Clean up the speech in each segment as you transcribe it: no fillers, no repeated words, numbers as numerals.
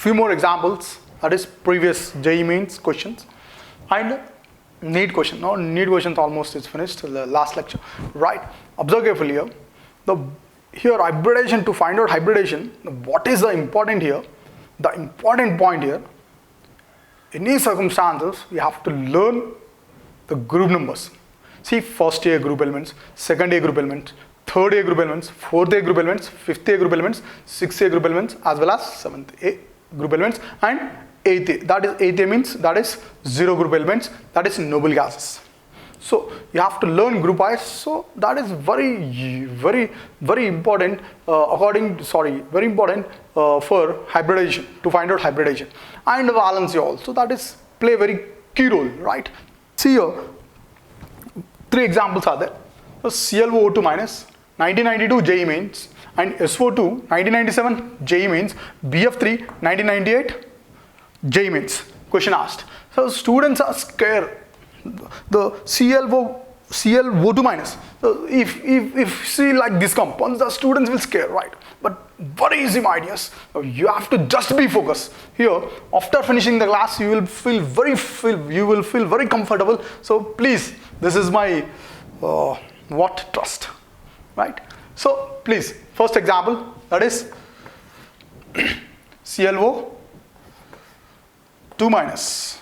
few more examples, that is previous JEE mains questions and NEET question. Now NEET questions almost is finished, the last lecture. Right, observe carefully here. Here hybridization, to find out hybridization, what is the important here? The important point here, in these circumstances, we have to learn the group numbers. See, first year group elements, second year group elements, third year group elements, fourth year group elements, fifth year group elements, sixth year group elements, as well as seventh year group elements, and eighth year. That is eighth year means that is zero group elements, that is noble gases. So you have to learn group wise. So that is very important. Very important for hybridization, to find out hybridization, and valency also. That is play very key role, right? See here, 3 examples are there. So ClO2 minus 1992 JEE mains, and SO2 1997 JEE mains, BF3 1998 JEE mains. Question asked. So students are scared. The ClO2 minus. So if see like this compounds, the students will scare, right? But very easy, my dears. You have to just be focused. Here, after finishing the class, you will feel very comfortable. So please, this is my trust, right? So please, first example, that is ClO2 minus.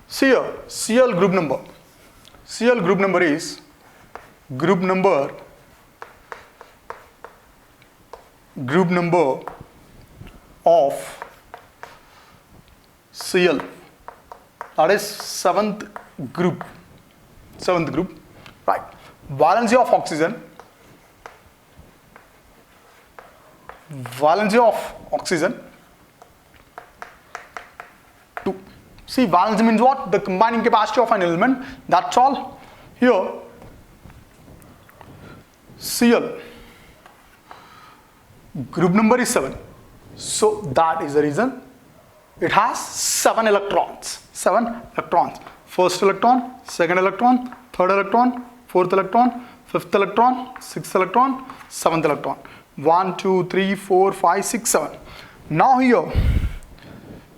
See here, Cl group number. Cl group number is group number of Cl. That is seventh group, right? Valency of oxygen. Valency of oxygen 2. See, valency means what? The combining capacity of an element. That's all. Here, Cl group number is 7. So that is the reason it has 7 electrons. 7 electrons. First electron, second electron, third electron, fourth electron, fifth electron, sixth electron, seventh electron. 1, 2, 3, 4, 5, 6, 7. Now here,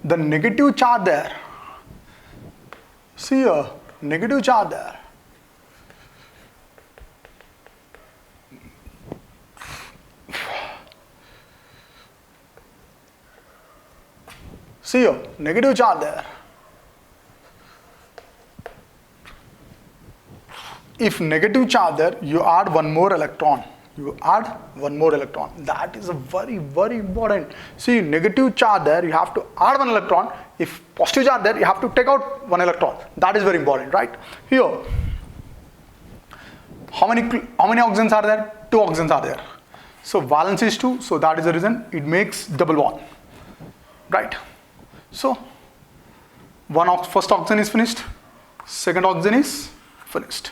the negative charge there. See here, negative charge there. See here, negative charge there. If negative charge there, you add one more electron. That is a very important. See, negative charge there, you have to add one electron. If positive charge there, you have to take out one electron. That is very important, right? Here, how many oxygens are there? 2 oxygens are there. So valence is 2. So that is the reason it makes double bond, right? So first oxygen is finished. Second oxygen is finished.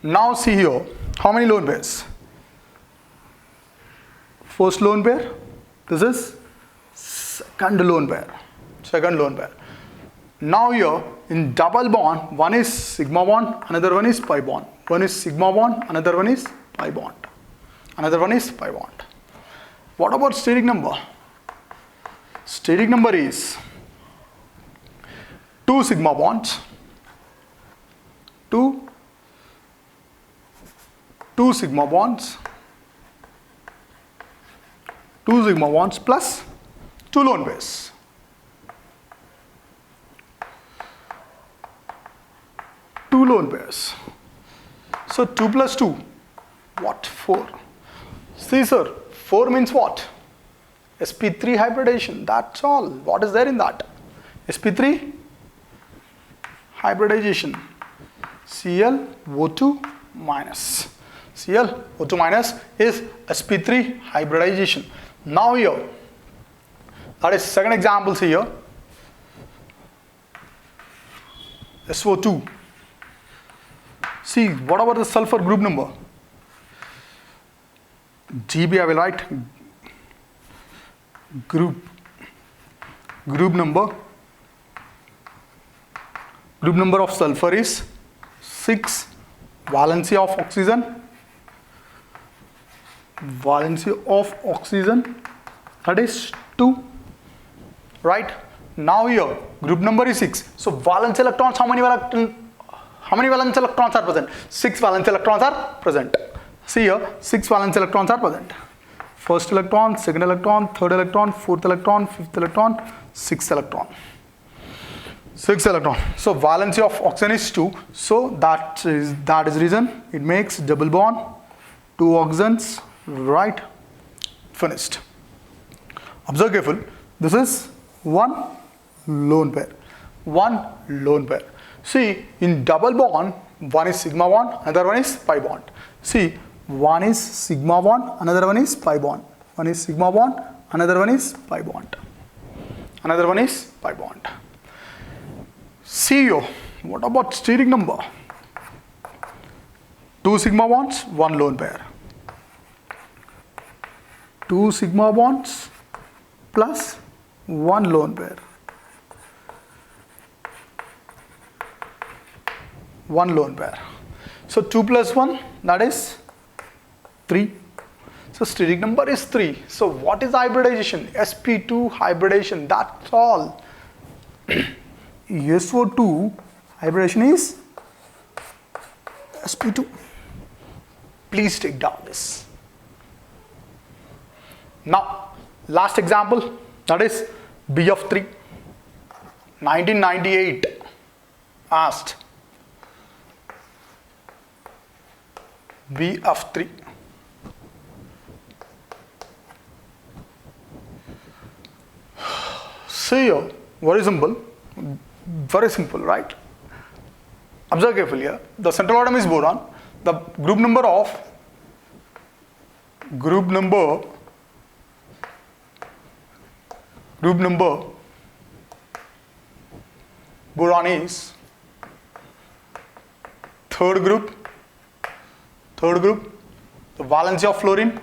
Now see here, how many lone pairs? First lone pair, this is second lone pair. Now here, in double bond, one is sigma bond, another one is pi bond. One is sigma bond, another one is pi bond. What about steric number? Steric number is 2 sigma bonds, 2 sigma bonds, 2 sigma bonds plus 2 lone pairs. So 2 plus 2, what? 4. See sir, 4 means what? sp3 hybridization, that's all. What is there in that? sp3 hybridization, ClO2 minus. ClO2 minus is sp3 hybridization. Now here, that is second example here. SO2. See, what about the sulfur group number? GB I will write. Group number of sulfur is 6. Valency of oxygen that is 2, right? Now here group number is 6. So valence electrons, how many valence electrons are present? 6 valence electrons are present. See here, 6 valence electrons are present. First electron, second electron, third electron, fourth electron, fifth electron, sixth electron. 6 electron. So valency of oxygen is 2. So that is reason it makes double bond, 2 oxygens, right? Finished. Observe careful. This is one lone pair. One lone pair. See, in double bond, one is sigma bond, another one is pi bond. See, one is sigma bond, another one is pi bond. One is sigma bond, another one is pi bond. Another one is pi bond. See you. What about steric number? 2 sigma bonds, 1 lone pair. 2 sigma bonds plus 1 lone pair. 1 lone pair. So 2 plus 1, that is 3. So steric number is 3. So what is hybridization? sp2 hybridization. That's all. SO2 hybridization is sp2. Please take down this. Now, last example, that is B of 3. 1998 asked B of 3. See here, very simple, right? Observe carefully here. The central atom is boron. The group number boron is third group. The valency of fluorine.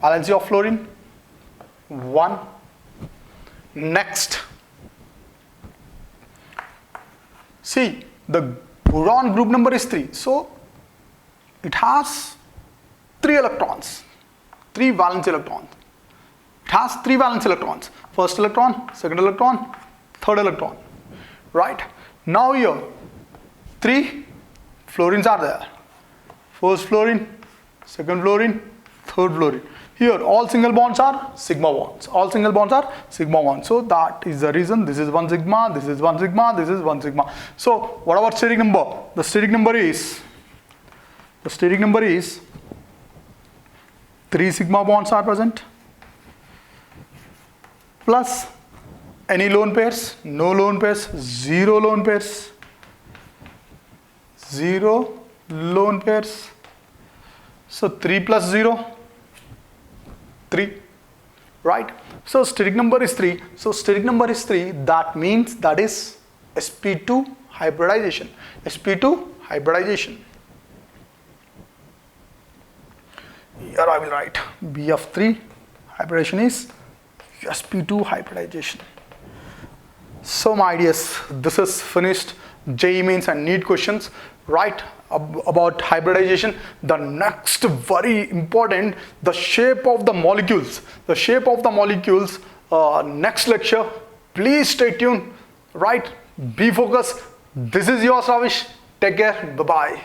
Valency of fluorine 1. Next, see, the boron group number is 3, so it has 3 electrons, 3 valence electrons. It has 3 valence electrons. First electron, second electron, third electron. Right? Now here 3 fluorines are there. First fluorine, second fluorine, third fluorine. Here all single bonds are sigma bonds. So that is the reason this is 1 sigma, this is 1 sigma, this is 1 sigma. So what about steric number? The steric number is 3 sigma bonds are present plus any lone pairs, no lone pairs, 0 lone pairs. 0 lone pairs. So 3 plus 0, 3, right? So steric number is 3. So steric number is 3. That means that is sp2 hybridization. sp2 hybridization. Here I will write B of 3 hybridization is sp2 hybridization. So my dears, this is finished JEE Mains and NEET questions, right, about hybridization. The next very important, the shape of the molecules. Next lecture. Please stay tuned, right? Be focused. This is yours, Ravish. Take care. Bye-bye.